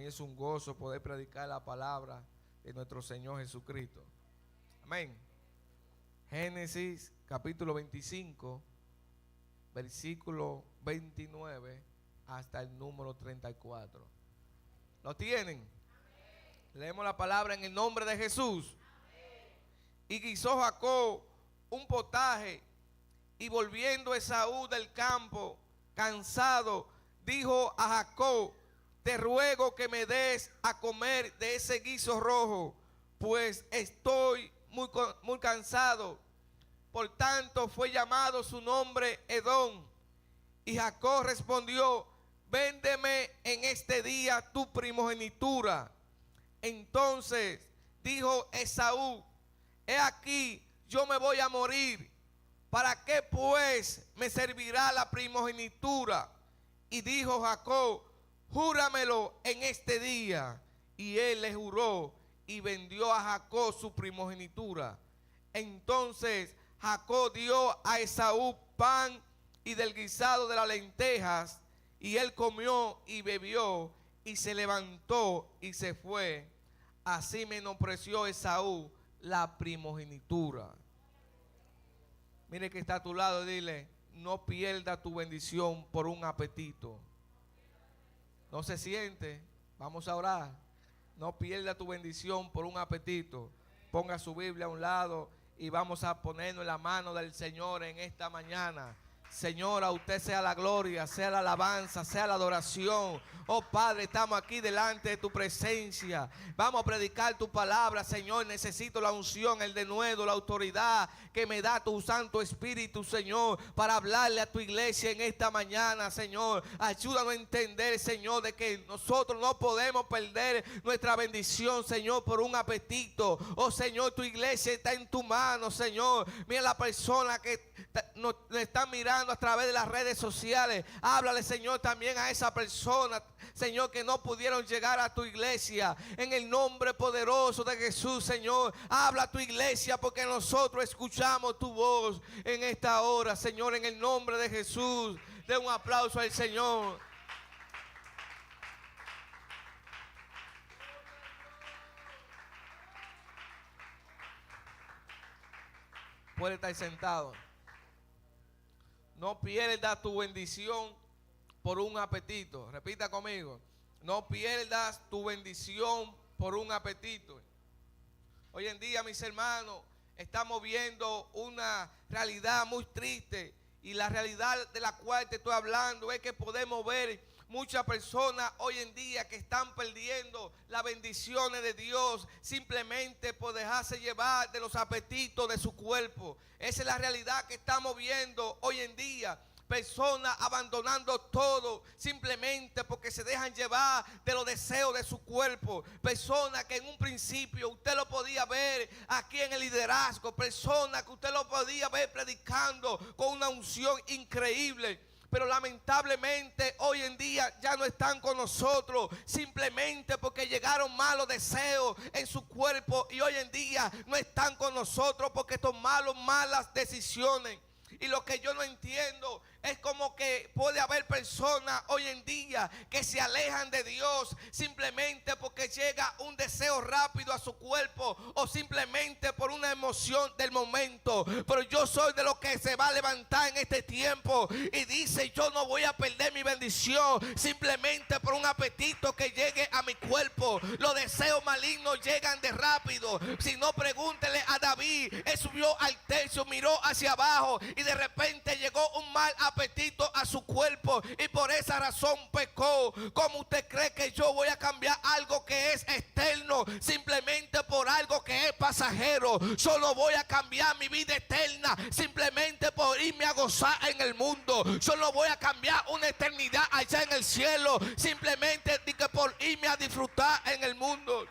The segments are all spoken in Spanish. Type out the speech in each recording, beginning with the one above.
mí es un gozo poder predicar la palabra de nuestro Señor Jesucristo. Amén. Génesis capítulo 25, versículo 29 hasta el número 34. ¿Lo tienen? Amén. Leemos la palabra en el nombre de Jesús. Amén. Y guisó Jacob un potaje, y volviendo Esaú del campo, cansado, dijo a Jacob: te ruego que me des a comer de ese guiso rojo, pues estoy muy cansado. Por tanto fue llamado su nombre Edom. Y Jacob respondió: véndeme en este día tu primogenitura. Entonces dijo Esaú: he aquí, yo me voy a morir. ¿Para qué pues me servirá la primogenitura? Y dijo Jacob: júramelo en este día. Y él le juró y vendió a Jacob su primogenitura. Entonces Jacob dio a Esaú pan y del guisado de las lentejas, y él comió y bebió, y se levantó y se fue. Así menospreció Esaú la primogenitura. Mire que está a tu lado, dile: no pierda tu bendición por un apetito. No se siente, vamos a orar. No pierda tu bendición por un apetito. Ponga su Biblia a un lado y vamos a ponernos en la mano del Señor en esta mañana. Señor, a usted sea la gloria, sea la alabanza, sea la adoración. Oh Padre, estamos aquí delante de tu presencia. Vamos a predicar tu palabra, Señor. Necesito la unción, el denuedo, la autoridad que me da tu Santo Espíritu, Señor, para hablarle a tu iglesia en esta mañana, Señor. Ayúdanos a entender, Señor, de que nosotros no podemos perder nuestra bendición, Señor, por un apetito. Oh Señor, tu iglesia está en tu mano, Señor. Mira la persona que nos está mirando a través de las redes sociales. Háblale, Señor, también a esa persona, Señor, que no pudieron llegar a tu iglesia. En el nombre poderoso de Jesús, Señor, habla a tu iglesia, porque nosotros escuchamos tu voz en esta hora, Señor, en el nombre de Jesús. De un aplauso al Señor. Puede estar sentado. No pierdas tu bendición por un apetito. Repita conmigo: no pierdas tu bendición por un apetito. Hoy en día, mis hermanos, estamos viendo una realidad muy triste, y la realidad de la cual te estoy hablando es que podemos ver muchas personas hoy en día que están perdiendo las bendiciones de Dios simplemente por dejarse llevar de los apetitos de su cuerpo. Esa es la realidad que estamos viendo hoy en día. Personas abandonando todo simplemente porque se dejan llevar de los deseos de su cuerpo. Personas que en un principio usted lo podía ver aquí en el liderazgo. Personas que usted lo podía ver predicando con una unción increíble, pero lamentablemente hoy en día ya no están con nosotros simplemente porque llegaron malos deseos en su cuerpo, y hoy en día no están con nosotros porque tomaron malas decisiones. Y lo que yo no entiendo es como que puede haber personas hoy en día que se alejan de Dios simplemente porque llega un deseo rápido a su cuerpo, o simplemente por una emoción del momento. Pero yo soy de los que se va a levantar en este tiempo y dice: yo no voy a perder mi bendición simplemente por un apetito que llegue a mi cuerpo. Los deseos malignos llegan de rápido. Si no, pregúntele a David. Él subió al techo, miró hacia abajo, y de repente llegó un mal apetito a su cuerpo, y por esa razón pecó. ¿Cómo usted cree que yo voy a cambiar algo que es externo simplemente por algo que es pasajero? Yo no voy a cambiar mi vida eterna simplemente por irme a gozar en el mundo. Yo no voy a cambiar una eternidad allá en el cielo simplemente por irme a disfrutar en el mundo.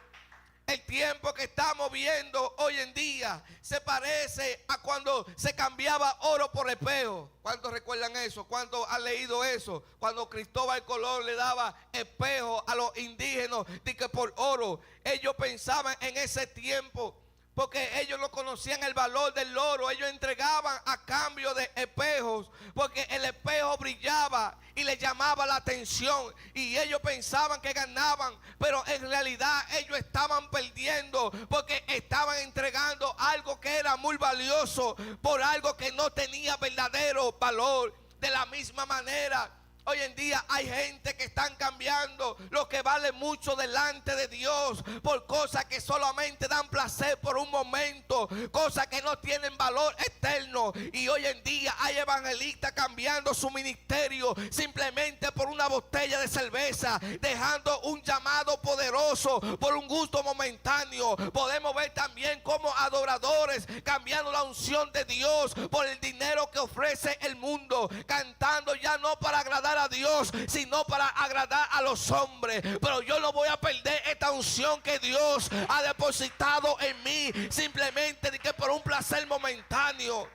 El tiempo que estamos viendo hoy en día se parece a cuando se cambiaba oro por espejo. ¿Cuántos recuerdan eso? ¿Cuántos han leído eso? Cuando Cristóbal Colón le daba espejo a los indígenas por oro. Ellos pensaban en ese tiempo porque ellos no conocían el valor del oro. Ellos entregaban a cambio de espejos, porque el espejo brillaba y les llamaba la atención, y ellos pensaban que ganaban, pero en realidad ellos estaban perdiendo, porque estaban entregando algo que era muy valioso por algo que no tenía verdadero valor. De la misma manera, hoy en día hay gente que están cambiando lo que vale mucho delante de Dios por cosas que solamente dan placer por un momento, cosas que no tienen valor eterno. Y hoy en día hay evangelistas cambiando su ministerio simplemente por una botella de cerveza, dejando un llamado poderoso por un gusto momentáneo. Podemos ver también como adoradores cambiando la unción de Dios por el dinero que ofrece el mundo, cantando ya no para agradar a Dios, sino para agradar a los hombres. Pero yo no voy a perder esta unción que Dios ha depositado en mí simplemente de que por un placer momentáneo.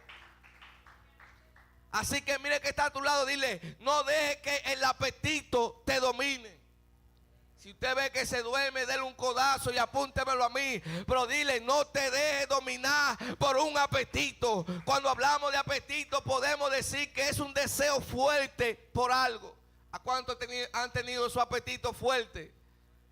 Así que mire que está a tu lado, dile: no deje que el apetito te domine. Si usted ve que se duerme, déle un codazo y apúntemelo a mí. Pero dile: no te dejes dominar por un apetito. Cuando hablamos de apetito, podemos decir que es un deseo fuerte por algo. ¿A cuántos han tenido su apetito fuerte?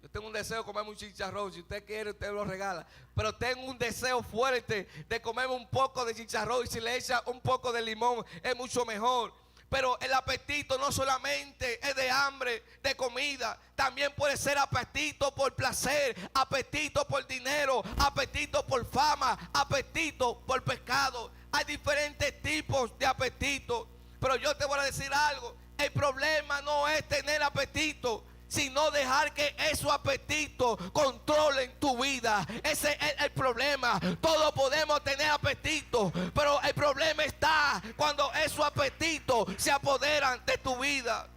Yo tengo un deseo de comerme un chicharrón. Si usted quiere, usted lo regala. Pero tengo un deseo fuerte de comerme un poco de chicharrón. Y si le echa un poco de limón, es mucho mejor. Pero el apetito no solamente es de hambre, de comida. También puede ser apetito por placer, apetito por dinero, apetito por fama, apetito por pecado. Hay diferentes tipos de apetito. Pero yo te voy a decir algo: el problema no es tener apetito, sino dejar que esos apetitos controlen tu vida. Ese es el problema. Todos podemos tener apetito, pero el problema está cuando esos apetitos se apoderan de tu vida.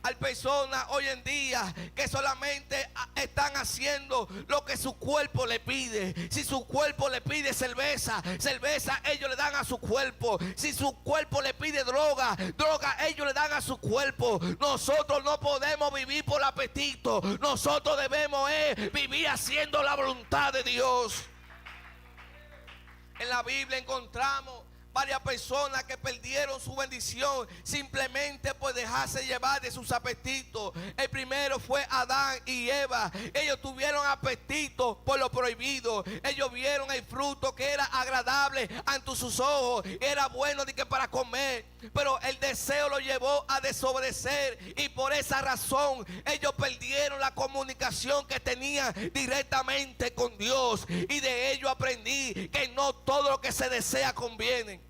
Hay personas hoy en día que solamente están haciendo lo que su cuerpo le pide. Si su cuerpo le pide cerveza, cerveza ellos le dan a su cuerpo. Si su cuerpo le pide droga, droga ellos le dan a su cuerpo. Nosotros no podemos vivir por apetito. Nosotros debemos vivir haciendo la voluntad de Dios. En la Biblia encontramos varias personas que perdieron su bendición simplemente por dejarse llevar de sus apetitos. El primero fue Adán y Eva. Ellos tuvieron apetito por lo prohibido. Ellos vieron el fruto que era agradable ante sus ojos, era bueno de que para comer, pero el deseo lo llevó a desobedecer, y por esa razón ellos perdieron la comunicación que tenían directamente con Dios. Y de ello aprendí que no todo lo que se desea conviene.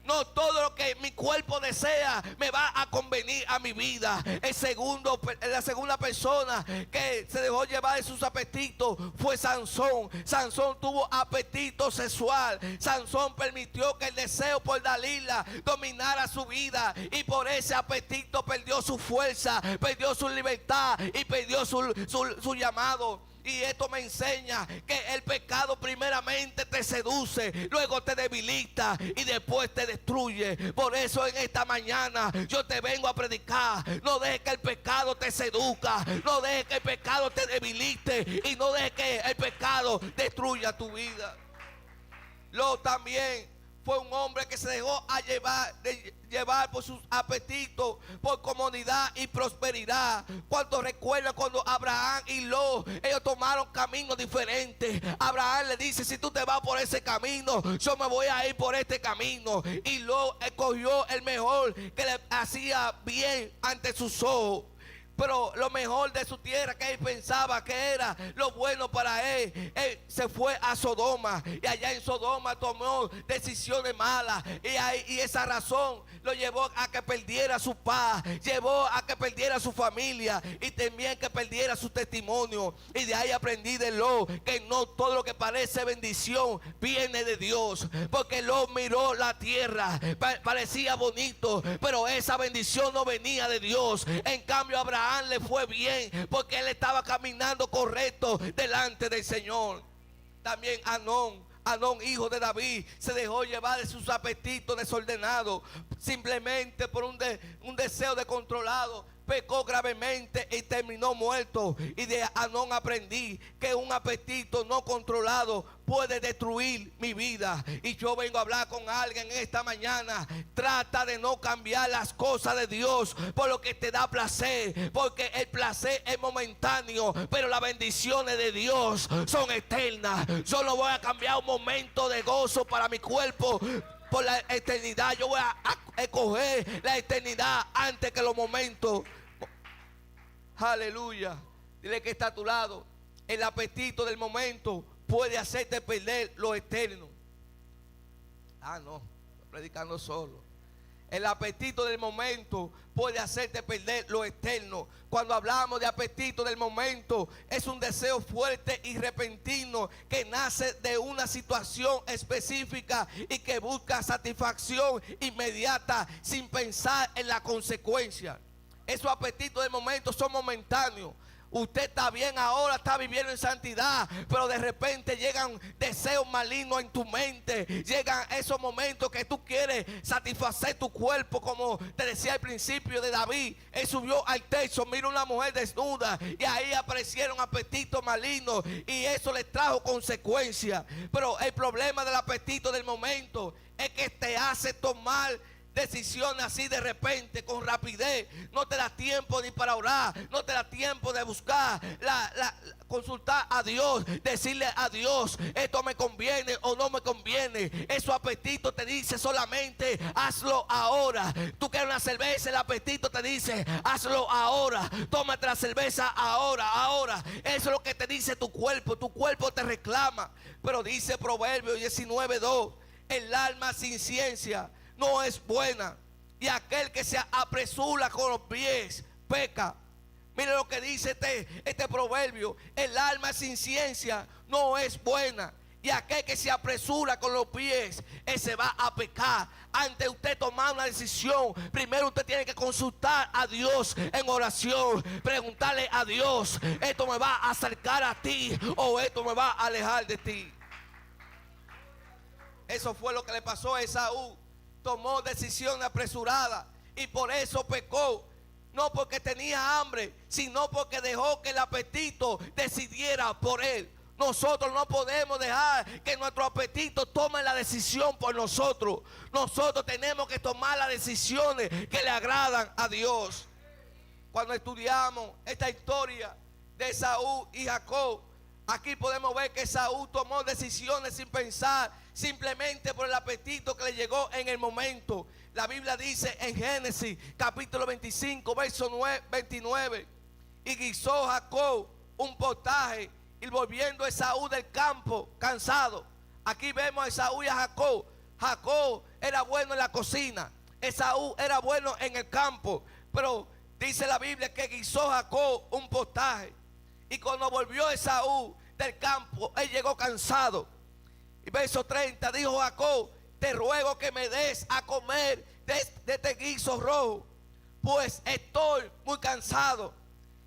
No todo lo que mi cuerpo desea me va a convenir a mi vida. La segunda persona que se dejó llevar de sus apetitos fue Sansón. Sansón tuvo apetito sexual. Sansón permitió que el deseo por Dalila dominara su vida, y por ese apetito perdió su fuerza, perdió su libertad y perdió su llamado. Y esto me enseña que el pecado primeramente te seduce, luego te debilita y después te destruye. Por eso en esta mañana yo te vengo a predicar: no dejes que el pecado te seduzca, no dejes que el pecado te debilite, y no dejes que el pecado destruya tu vida. Lot también fue un hombre que se dejó llevar por sus apetitos, por comodidad y prosperidad. ¿Cuántos recuerdan cuando Abraham y Lot, ellos tomaron caminos diferentes? Abraham le dice: si tú te vas por ese camino, yo me voy a ir por este camino. Y Lot escogió el mejor, que le hacía bien ante sus ojos. Pero lo mejor de su tierra, que él pensaba que era lo bueno para él se fue a Sodoma, y allá en Sodoma tomó decisiones malas, y esa razón lo llevó a que perdiera su paz, llevó a que perdiera su familia, y también que perdiera su testimonio. Y de ahí aprendí de Lot que no todo lo que parece bendición viene de Dios, porque Lot miró la tierra, parecía bonito, pero esa bendición no venía de Dios. En cambio Abraham le fue bien porque él estaba caminando correcto delante del Señor. También Anón, hijo de David, se dejó llevar de sus apetitos desordenados simplemente por un deseo descontrolado. pecó gravemente y terminó muerto. Y de Amnón aprendí que un apetito no controlado puede destruir mi vida. Y yo vengo a hablar con alguien esta mañana. Trata de no cambiar las cosas de Dios por lo que te da placer, porque el placer es momentáneo, pero las bendiciones de Dios son eternas. Yo no voy a cambiar un momento de gozo para mi cuerpo por la eternidad. Yo voy a escoger la eternidad antes que los momentos. Aleluya. Dile que está a tu lado: el apetito del momento puede hacerte perder lo eterno. No, estoy predicando solo. El apetito del momento puede hacerte perder lo eterno. Cuando hablamos de apetito del momento, es un deseo fuerte y repentino que nace de una situación específica y que busca satisfacción inmediata sin pensar en la consecuencia. Esos apetitos del momento son momentáneos. Usted está bien ahora, está viviendo en santidad, pero de repente llegan deseos malignos en tu mente. Llegan esos momentos que tú quieres satisfacer tu cuerpo, como te decía al principio de David. Él subió al techo, miró una mujer desnuda y ahí aparecieron apetitos malignos y eso le trajo consecuencias. Pero el problema del apetito del momento es que te hace tomar decisiones así de repente, con rapidez. No te da tiempo ni para orar, no te da tiempo de buscar, consultar a Dios, decirle a Dios: esto me conviene o no me conviene. Eso apetito te dice solamente: hazlo ahora. Tú quieres una cerveza, el apetito te dice: hazlo ahora. Tómate la cerveza ahora. Eso es lo que te dice tu cuerpo te reclama. Pero dice Proverbios 19:2: el alma sin ciencia no es buena, y aquel que se apresura con los pies peca. Mire lo que dice este proverbio: el alma sin ciencia no es buena, y aquel que se apresura con los pies, ese va a pecar. Antes de usted tomar una decisión, primero usted tiene que consultar a Dios en oración, preguntarle a Dios: ¿esto me va a acercar a ti o esto me va a alejar de ti? Eso fue lo que le pasó a Esaú. Tomó decisiones apresuradas y por eso pecó. No porque tenía hambre, sino porque dejó que el apetito decidiera por él. Nosotros no podemos dejar que nuestro apetito tome la decisión por nosotros. Nosotros tenemos que tomar las decisiones que le agradan a Dios. Cuando estudiamos esta historia de Esaú y Jacob, aquí podemos ver que Esaú tomó decisiones sin pensar, simplemente por el apetito que le llegó en el momento. La Biblia dice en Génesis capítulo 25 verso 29: y guisó Jacob un potaje, y volviendo Esaú del campo cansado. Aquí vemos a Esaú y a Jacob. Jacob era bueno en la cocina, Esaú era bueno en el campo. Pero dice la Biblia que guisó Jacob un potaje, y cuando volvió Esaú del campo, él llegó cansado. Y verso 30, dijo Jacob: te ruego que me des a comer de este guiso rojo, pues estoy muy cansado.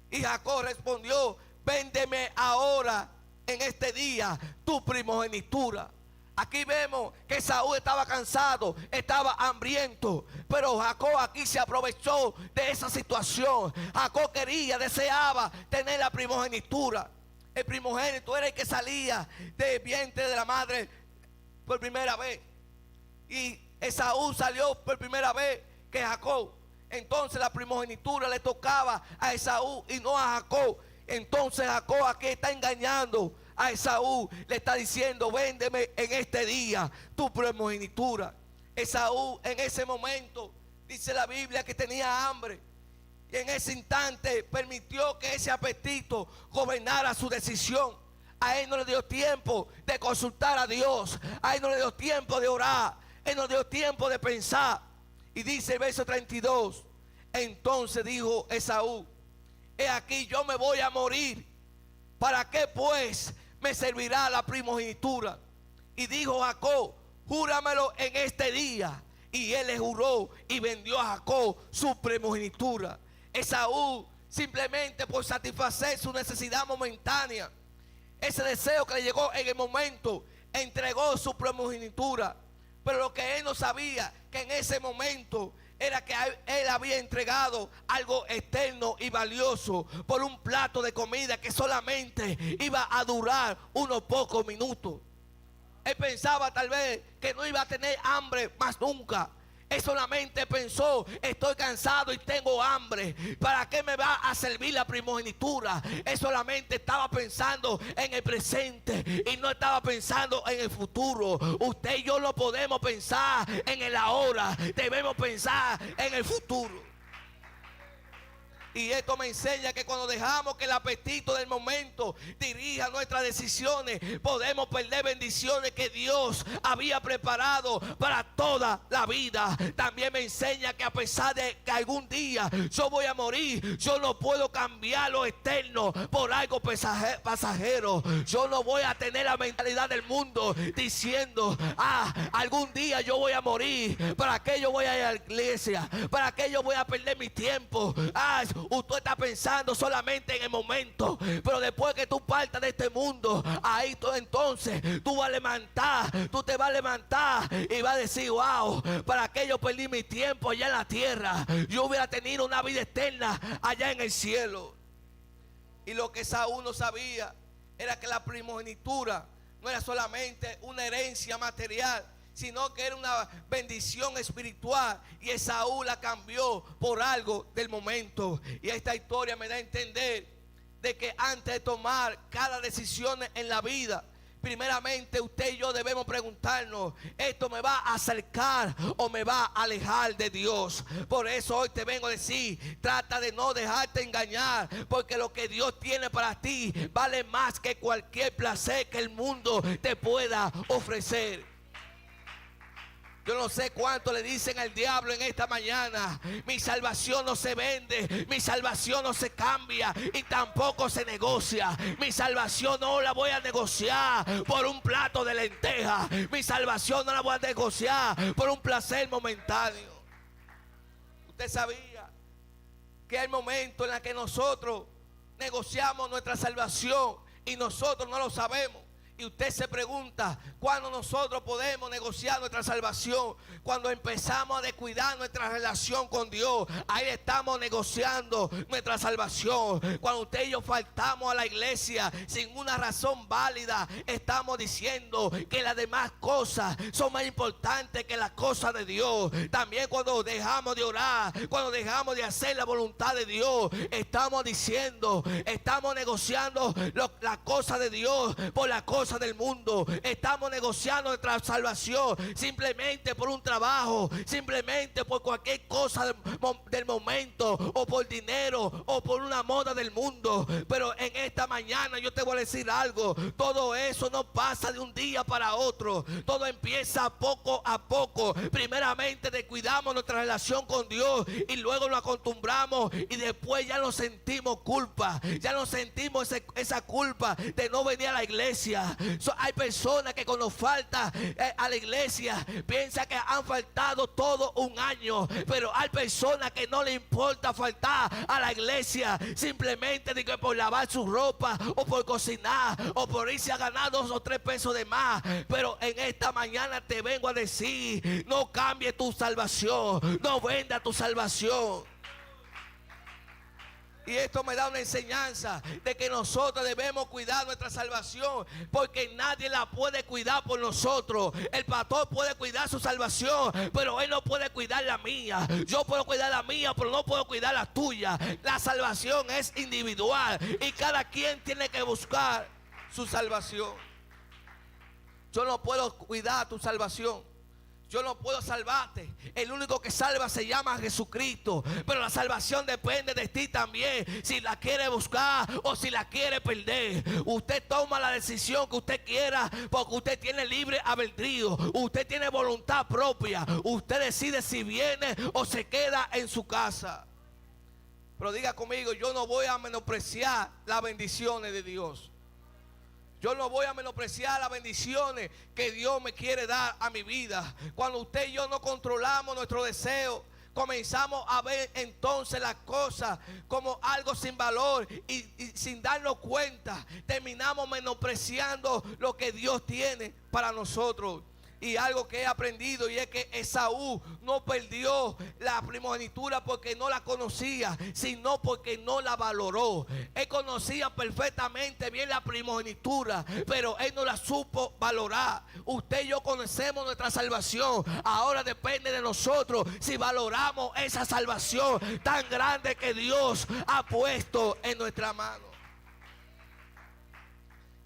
Y Jacob respondió: véndeme ahora en este día tu primogenitura. Aquí vemos que Saúl estaba cansado, estaba hambriento, pero Jacob aquí se aprovechó de esa situación. Jacob deseaba tener la primogenitura. El primogénito era el que salía del vientre de la madre por primera vez. Y Esaú salió por primera vez que Jacob. Entonces la primogenitura le tocaba a Esaú y no a Jacob. Entonces Jacob aquí está engañando a Esaú. Le está diciendo: véndeme en este día tu primogenitura. Esaú en ese momento, dice la Biblia, que tenía hambre. Y en ese instante permitió que ese apetito gobernara su decisión. A él no le dio tiempo de consultar a Dios. A él no le dio tiempo de orar. Él no le dio tiempo de pensar. Y dice el verso 32: entonces dijo Esaú: he aquí, yo me voy a morir. ¿Para qué pues me servirá la primogenitura? Y dijo Jacob: júramelo en este día. Y él le juró y vendió a Jacob su primogenitura. Esaú, simplemente por satisfacer su necesidad momentánea, ese deseo que le llegó en el momento, entregó su primogenitura. Pero lo que él no sabía, que en ese momento era que él había entregado algo eterno y valioso por un plato de comida que solamente iba a durar unos pocos minutos. Él pensaba tal vez que no iba a tener hambre más nunca. Él solamente pensó: estoy cansado y tengo hambre, ¿para qué me va a servir la primogenitura? Él solamente estaba pensando en el presente y no estaba pensando en el futuro. Usted y yo no podemos pensar en el ahora, debemos pensar en el futuro. Y esto me enseña que cuando dejamos que el apetito del momento dirija nuestras decisiones, podemos perder bendiciones que Dios había preparado para toda la vida. También me enseña que a pesar de que algún día yo voy a morir, yo no puedo cambiar lo eterno por algo pasajero. Yo no voy a tener la mentalidad del mundo diciendo: algún día yo voy a morir, ¿para qué yo voy a ir a la iglesia? ¿Para qué yo voy a perder mi tiempo? Usted está pensando solamente en el momento, pero después que tú partas de este mundo, ahí entonces tú vas a levantar, tú te vas a levantar y vas a decir: wow, ¿para qué yo perdí mi tiempo allá en la tierra? Yo hubiera tenido una vida eterna allá en el cielo. Y lo que Saúl no sabía era que la primogenitura no era solamente una herencia material, sino que era una bendición espiritual, y Esaú la cambió por algo del momento. Y esta historia me da a entender de que antes de tomar cada decisión en la vida, primeramente usted y yo debemos preguntarnos: ¿esto me va a acercar o me va a alejar de Dios? Por eso hoy te vengo a decir: trata de no dejarte engañar, porque lo que Dios tiene para ti vale más que cualquier placer que el mundo te pueda ofrecer. Yo no sé cuánto le dicen al diablo en esta mañana: mi salvación no se vende, mi salvación no se cambia y tampoco se negocia. Mi salvación no la voy a negociar por un plato de lentejas. Mi salvación no la voy a negociar por un placer momentáneo. Usted sabía que hay momentos en los que nosotros negociamos nuestra salvación y nosotros no lo sabemos. Y usted se pregunta: ¿cuándo nosotros podemos negociar nuestra salvación? Cuando empezamos a descuidar nuestra relación con Dios, ahí estamos negociando nuestra salvación. Cuando usted y yo faltamos a la iglesia sin una razón válida, estamos diciendo que las demás cosas son más importantes que las cosas de Dios. También cuando dejamos de orar, cuando dejamos de hacer la voluntad de Dios, estamos diciendo, estamos negociando la cosa de Dios por la cosa del mundo. Estamos negociando nuestra salvación simplemente por un trabajo, simplemente por cualquier cosa del momento, o por dinero, o por una moda del mundo. Pero en esta mañana yo te voy a decir algo: todo eso no pasa de un día para otro. Todo empieza poco a poco. Primeramente descuidamos nuestra relación con Dios y luego nos acostumbramos, y después ya nos sentimos culpa, ya nos sentimos esa culpa de no venir a la iglesia. Hay personas que cuando falta a la iglesia piensan que han faltado todo un año, pero hay personas que no le importa faltar a la iglesia simplemente por lavar su ropa, o por cocinar, o por irse a ganar 2 o 3 pesos de más. Pero en esta mañana te vengo a decir: no cambie tu salvación, no venda tu salvación. Y esto me da una enseñanza de que nosotros debemos cuidar nuestra salvación, porque nadie la puede cuidar por nosotros. El pastor puede cuidar su salvación, pero él no puede cuidar la mía. Yo puedo cuidar la mía, pero no puedo cuidar la tuya. La salvación es individual y cada quien tiene que buscar su salvación. Yo no puedo cuidar tu salvación. Yo no puedo salvarte. El único que salva se llama Jesucristo. Pero la salvación depende de ti también, si la quiere buscar o si la quiere perder. Usted toma la decisión que usted quiera, porque usted tiene libre albedrío. Usted tiene voluntad propia. Usted decide si viene o se queda en su casa. Pero diga conmigo: yo no voy a menospreciar las bendiciones de Dios. Yo no voy a menospreciar las bendiciones que Dios me quiere dar a mi vida. Cuando usted y yo no controlamos nuestro deseo, comenzamos a ver entonces las cosas como algo sin valor, y sin darnos cuenta terminamos menospreciando lo que Dios tiene para nosotros. Y algo que he aprendido, y es que Esaú no perdió la primogenitura porque no la conocía, sino porque no la valoró. Él conocía perfectamente bien la primogenitura, pero él no la supo valorar. Usted y yo conocemos nuestra salvación. Ahora depende de nosotros si valoramos esa salvación tan grande que Dios ha puesto en nuestra mano.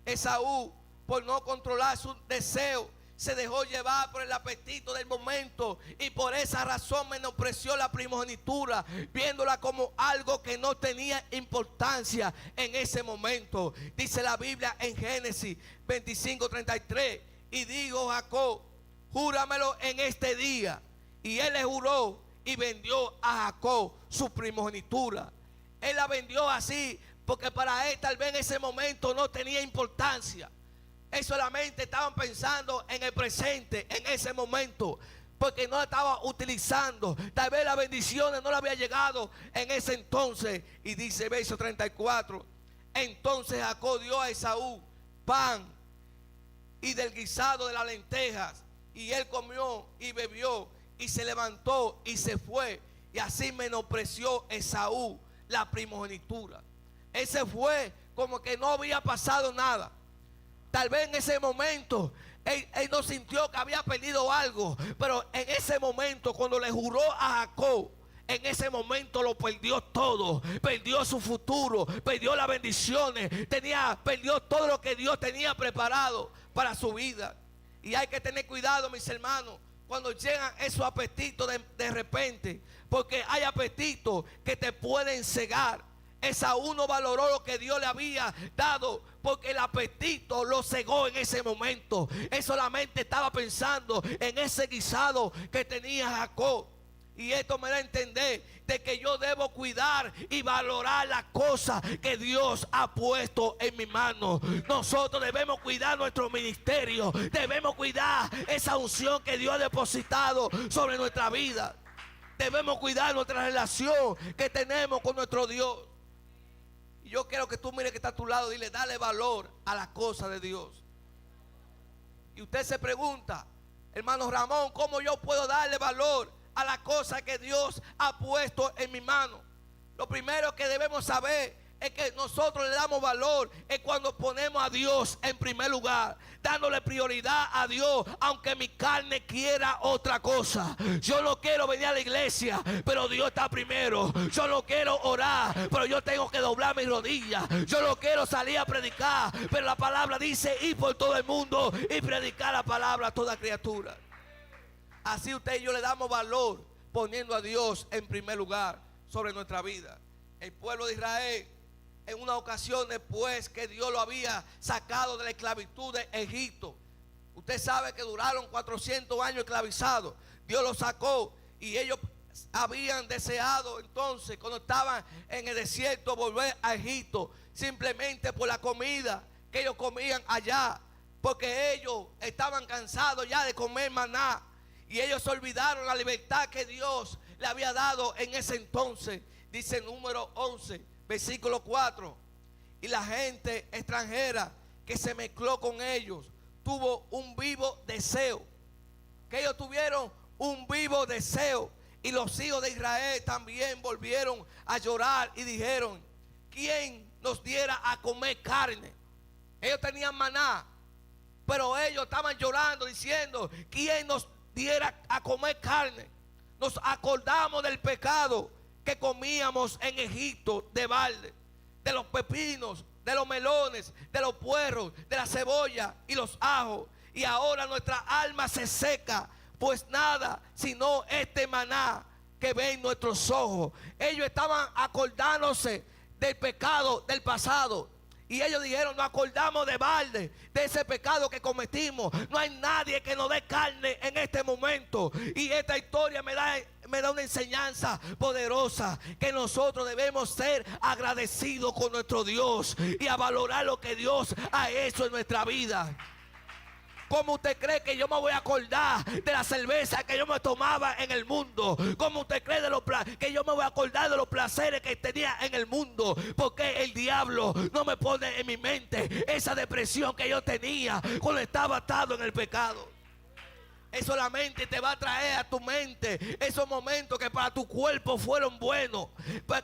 Esaú, por no controlar sus deseos, se dejó llevar por el apetito del momento, y por esa razón menospreció la primogenitura, viéndola como algo que no tenía importancia en ese momento. Dice la Biblia en Génesis 25:33, y dijo Jacob: júramelo en este día. Y él le juró y vendió a Jacob su primogenitura. Él la vendió así porque para él tal vez en ese momento no tenía importancia. Él solamente estaban pensando en el presente, en ese momento, porque no estaba utilizando. Tal vez las bendiciones no le había llegado en ese entonces. Y dice verso 34: entonces Jacob dio a Esaú pan y del guisado de las lentejas, y él comió y bebió, y se levantó y se fue. Y así menospreció Esaú la primogenitura. Él se fue como que no había pasado nada. Tal vez en ese momento él no sintió que había perdido algo, pero en ese momento, cuando le juró a Jacob, en ese momento lo perdió todo. Perdió su futuro, perdió las bendiciones, perdió todo lo que Dios tenía preparado para su vida. Y hay que tener cuidado, mis hermanos, cuando llegan esos apetitos de repente, porque hay apetitos que te pueden cegar. Esaú no valoró lo que Dios le había dado, porque el apetito lo cegó en ese momento. Él solamente estaba pensando en ese guisado que tenía Jacob. Y esto me da a entender de que yo debo cuidar y valorar las cosas que Dios ha puesto en mi mano. Nosotros debemos cuidar nuestro ministerio, debemos cuidar esa unción que Dios ha depositado sobre nuestra vida. Debemos cuidar nuestra relación que tenemos con nuestro Dios. Yo quiero que tú mires que está a tu lado y dile: dale valor a las cosas de Dios. Y usted se pregunta: hermano Ramón, ¿cómo yo puedo darle valor a las cosas que Dios ha puesto en mi mano? Lo primero que debemos saber es que nosotros le damos valor es cuando ponemos a Dios en primer lugar, dándole prioridad a Dios, aunque mi carne quiera otra cosa. Yo no quiero venir a la iglesia, pero Dios está primero. Yo no quiero orar, pero yo tengo que doblar mis rodillas. Yo no quiero salir a predicar, pero la palabra dice: ir por todo el mundo y predicar la palabra a toda criatura. Así usted y yo le damos valor, poniendo a Dios en primer lugar sobre nuestra vida. El pueblo de Israel, en una ocasión, después que Dios lo había sacado de la esclavitud de Egipto, usted sabe que duraron 400 años esclavizados. Dios los sacó, y ellos habían deseado entonces, cuando estaban en el desierto, volver a Egipto, simplemente por la comida que ellos comían allá, porque ellos estaban cansados ya de comer maná, y ellos olvidaron la libertad que Dios le había dado en ese entonces. Dice Número 11, versículo 4: y la gente extranjera que se mezcló con ellos tuvo un vivo deseo. Que ellos tuvieron un vivo deseo. Y los hijos de Israel también volvieron a llorar y dijeron: ¿quién nos diera a comer carne? Ellos tenían maná, pero ellos estaban llorando diciendo: ¿quién nos diera a comer carne? Nos acordamos del pecado que comíamos en Egipto, de balde, de los pepinos, de los melones, de los puerros, de la cebolla y los ajos. Y ahora nuestra alma se seca, pues nada sino este maná que ven nuestros ojos. Ellos estaban acordándose del pecado del pasado. Y ellos dijeron: nos acordamos de balde, de ese pecado que cometimos. No hay nadie que nos dé carne en este momento. Y esta historia me da una enseñanza poderosa, que nosotros debemos ser agradecidos con nuestro Dios y a valorar lo que Dios ha hecho en nuestra vida. ¿Cómo usted cree que yo me voy a acordar de la cerveza que yo me tomaba en el mundo? ¿Cómo usted cree que yo me voy a acordar de los placeres que tenía en el mundo? Porque el diablo no me pone en mi mente esa depresión que yo tenía cuando estaba atado en el pecado. Él solamente te va a traer a tu mente esos momentos que para tu cuerpo fueron buenos,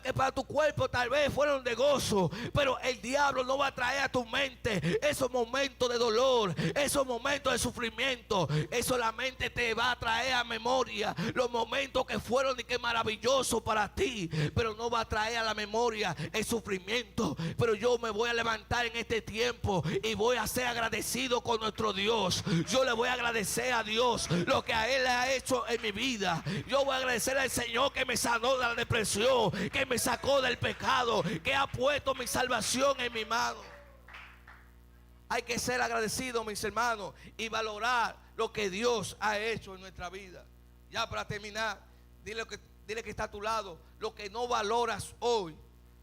que para tu cuerpo tal vez fueron de gozo, pero el diablo no va a traer a tu mente esos momentos de dolor, esos momentos de sufrimiento. Él solamente te va a traer a memoria los momentos que fueron y que maravillosos para ti, pero no va a traer a la memoria el sufrimiento. Pero yo me voy a levantar en este tiempo y voy a ser agradecido con nuestro Dios. Yo le voy a agradecer a Dios lo que a Él le ha hecho en mi vida. Yo voy a agradecer al Señor que me sanó de la depresión, que me sacó del pecado, que ha puesto mi salvación en mi mano. Hay que ser agradecidos, mis hermanos, y valorar lo que Dios ha hecho en nuestra vida. Ya para terminar, dile que está a tu lado: lo que no valoras hoy,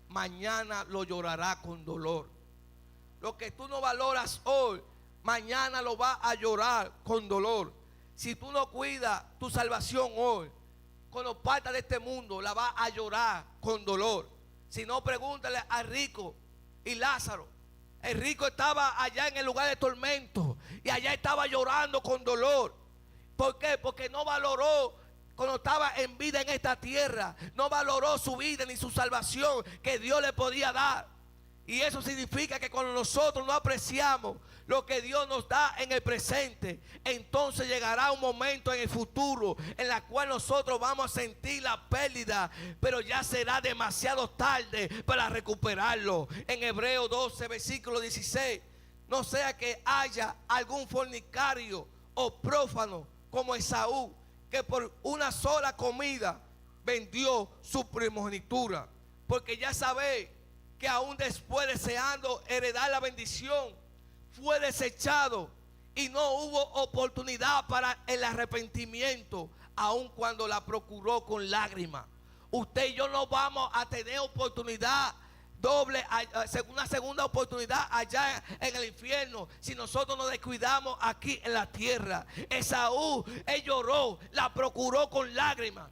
mañana lo llorará con dolor. Lo que tú no valoras hoy, mañana lo vas a llorar con dolor. Si tú no cuidas tu salvación hoy, cuando partas de este mundo, la vas a llorar con dolor. Si no, pregúntale al rico y Lázaro. El rico estaba allá en el lugar de tormento y allá estaba llorando con dolor. ¿Por qué? Porque no valoró cuando estaba en vida en esta tierra. No valoró su vida ni su salvación que Dios le podía dar. Y eso significa que cuando nosotros no apreciamos lo que Dios nos da en el presente, entonces llegará un momento en el futuro en la cual nosotros vamos a sentir la pérdida, pero ya será demasiado tarde para recuperarlo. En Hebreos 12, versículo 16: no sea que haya algún fornicario o prófano como Esaú, que por una sola comida vendió su primogenitura. Porque ya sabéis que aún después, deseando heredar la bendición, fue desechado y no hubo oportunidad para el arrepentimiento, aun cuando la procuró con lágrimas. Usted y yo no vamos a tener oportunidad doble, una segunda oportunidad allá en el infierno, si nosotros nos descuidamos aquí en la tierra. Esaú, él lloró, la procuró con lágrimas,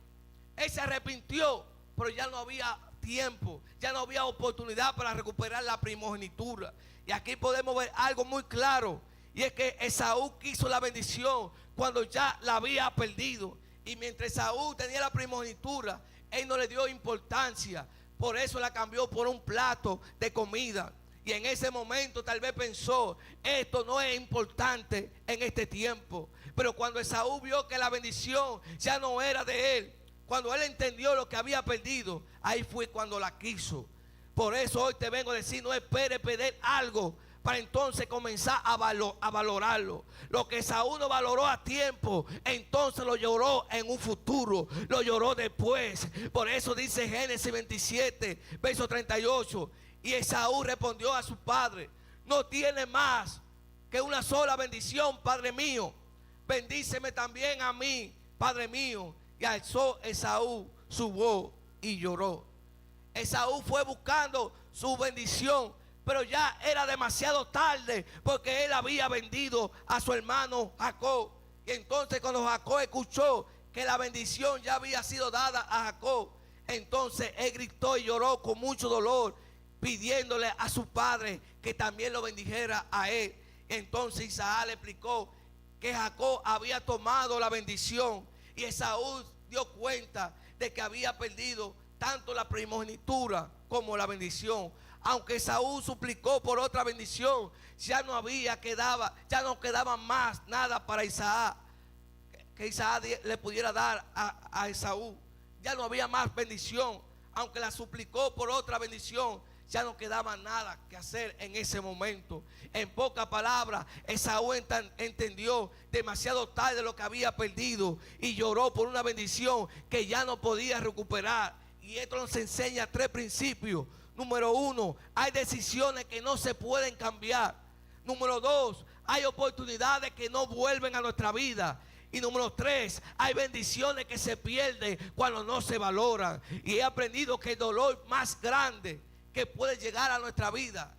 él se arrepintió, pero ya no había tiempo, ya no había oportunidad para recuperar la primogenitura. Y aquí podemos ver algo muy claro, y es que Esaú quiso la bendición cuando ya la había perdido. Y mientras Esaú tenía la primogenitura, él no le dio importancia. Por eso la cambió por un plato de comida. Y en ese momento tal vez pensó: esto no es importante en este tiempo. Pero cuando Esaú vio que la bendición ya no era de él, cuando él entendió lo que había perdido, ahí fue cuando la quiso. Por eso hoy te vengo a decir: no espere perder algo para entonces comenzar a valorarlo. Lo que Esaú no valoró a tiempo, entonces lo lloró en un futuro, lo lloró después. Por eso dice Génesis 27, verso 38: y Esaú respondió a su padre: no tiene más que una sola bendición, padre mío. Bendíceme también a mí, padre mío. Y alzó Esaú su voz y lloró. Esaú fue buscando su bendición, pero ya era demasiado tarde, porque él había vendido a su hermano Jacob. Y entonces cuando Jacob escuchó que la bendición ya había sido dada a Jacob, entonces él gritó y lloró con mucho dolor, pidiéndole a su padre que también lo bendijera a él. Entonces Isaac le explicó que Jacob había tomado la bendición, y Esaú dio cuenta de que había perdido tanto la primogenitura como la bendición. Aunque Esaú suplicó por otra bendición, ya no quedaba más nada para Isaac, que Isaac le pudiera dar a Esaú. Ya no había más bendición. Aunque la suplicó por otra bendición, ya no quedaba nada que hacer en ese momento. En pocas palabras, Esaú entendió demasiado tarde lo que había perdido y lloró por una bendición que ya no podía recuperar. Y esto nos enseña tres principios. Número uno, hay decisiones que no se pueden cambiar. Número dos, hay oportunidades que no vuelven a nuestra vida. Y número tres, hay bendiciones que se pierden cuando no se valoran. Y he aprendido que el dolor más grande que puede llegar a nuestra vida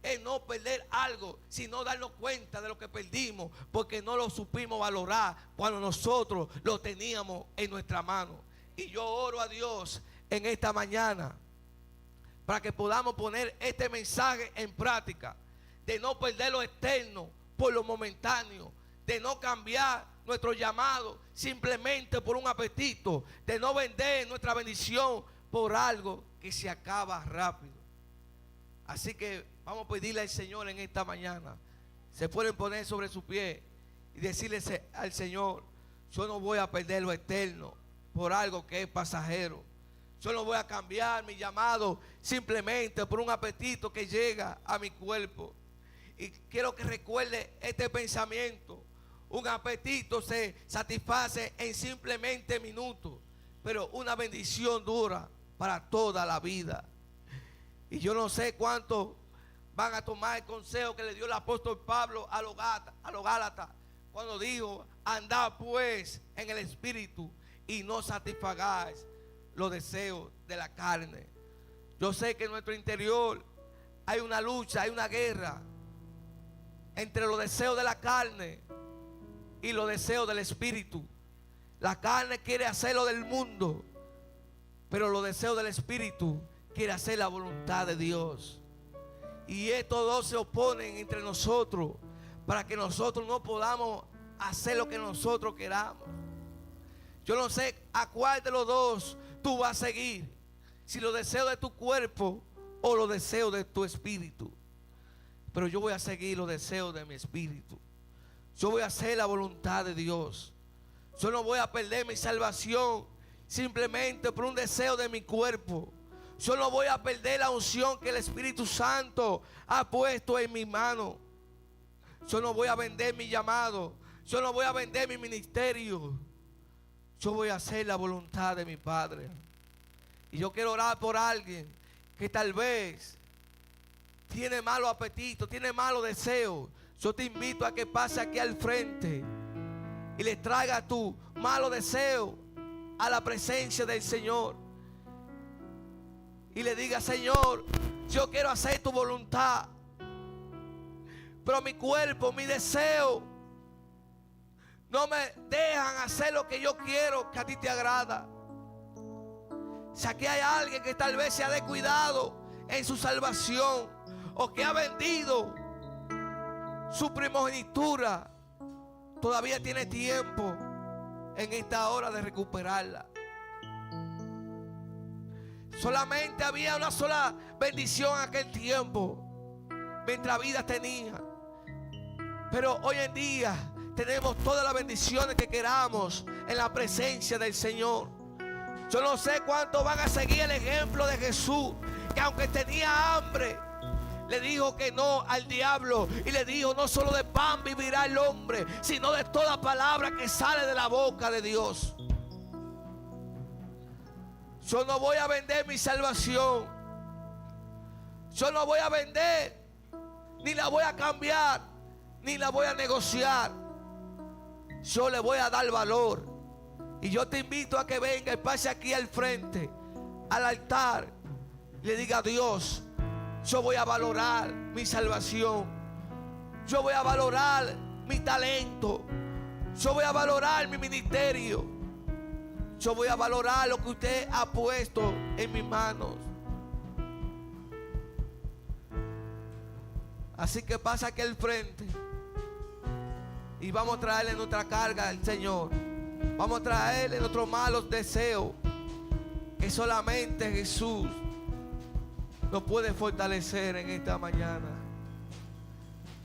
es no perder algo, sino darnos cuenta de lo que perdimos, porque no lo supimos valorar cuando nosotros lo teníamos en nuestra mano. Y yo oro a Dios en esta mañana para que podamos poner este mensaje en práctica, de no perder lo externo por lo momentáneo, de no cambiar nuestro llamado simplemente por un apetito, de no vender nuestra bendición por algo que se acaba rápido. Así que vamos a pedirle al Señor en esta mañana. Se pueden poner sobre su pie y decirle al Señor: yo no voy a perder lo eterno por algo que es pasajero. Yo no voy a cambiar mi llamado simplemente por un apetito que llega a mi cuerpo. Y quiero que recuerde este pensamiento: un apetito se satisface en simplemente minutos, pero una bendición dura para toda la vida. Y yo no sé cuántos van a tomar el consejo que le dio el apóstol Pablo a los Gálatas, cuando dijo: andad pues en el Espíritu y no satisfagáis los deseos de la carne. Yo sé que en nuestro interior hay una lucha, hay una guerra entre los deseos de la carne y los deseos del Espíritu. La carne quiere hacer lo del mundo, pero los deseos del Espíritu quiere hacer la voluntad de Dios. Y estos dos se oponen entre nosotros para que nosotros no podamos hacer lo que nosotros queramos. Yo no sé a cuál de los dos tú vas a seguir, si los deseos de tu cuerpo o los deseos de tu espíritu. Pero yo voy a seguir los deseos de mi espíritu. Yo voy a hacer la voluntad de Dios. Yo no voy a perder mi salvación simplemente por un deseo de mi cuerpo. Yo no voy a perder la unción que el Espíritu Santo ha puesto en mi mano. Yo no voy a vender mi llamado. Yo no voy a vender mi ministerio. Yo voy a hacer la voluntad de mi Padre. Y yo quiero orar por alguien que tal vez tiene malo apetito, tiene malo deseo. Yo te invito a que pase aquí al frente y le traiga tu malo deseo a la presencia del Señor. Y le diga: Señor, yo quiero hacer tu voluntad, pero mi cuerpo, mi deseo no me dejan hacer lo que yo quiero, que a ti te agrada. Si aquí hay alguien que tal vez se ha descuidado en su salvación, o que ha vendido su primogenitura, todavía tiene tiempo en esta hora de recuperarla. Solamente había una sola bendición en aquel tiempo, mientras vida tenía. Pero hoy en día tenemos todas las bendiciones que queramos en la presencia del Señor. Yo no sé cuántos van a seguir el ejemplo de Jesús, que aunque tenía hambre, le dijo que no al diablo. Y le dijo: no solo de pan vivirá el hombre, sino de toda palabra que sale de la boca de Dios. Yo no voy a vender mi salvación. Yo no voy a vender, ni la voy a cambiar, ni la voy a negociar. Yo le voy a dar valor. Y yo te invito a que venga y pase aquí al frente, al altar, y le diga: Dios, yo voy a valorar mi salvación. Yo voy a valorar mi talento. Yo voy a valorar mi ministerio. Yo voy a valorar lo que usted ha puesto en mis manos. Así que pasa aquí al frente y vamos a traerle nuestra carga al Señor. Vamos a traerle nuestros malos deseos, que solamente Jesús nos puede fortalecer en esta mañana.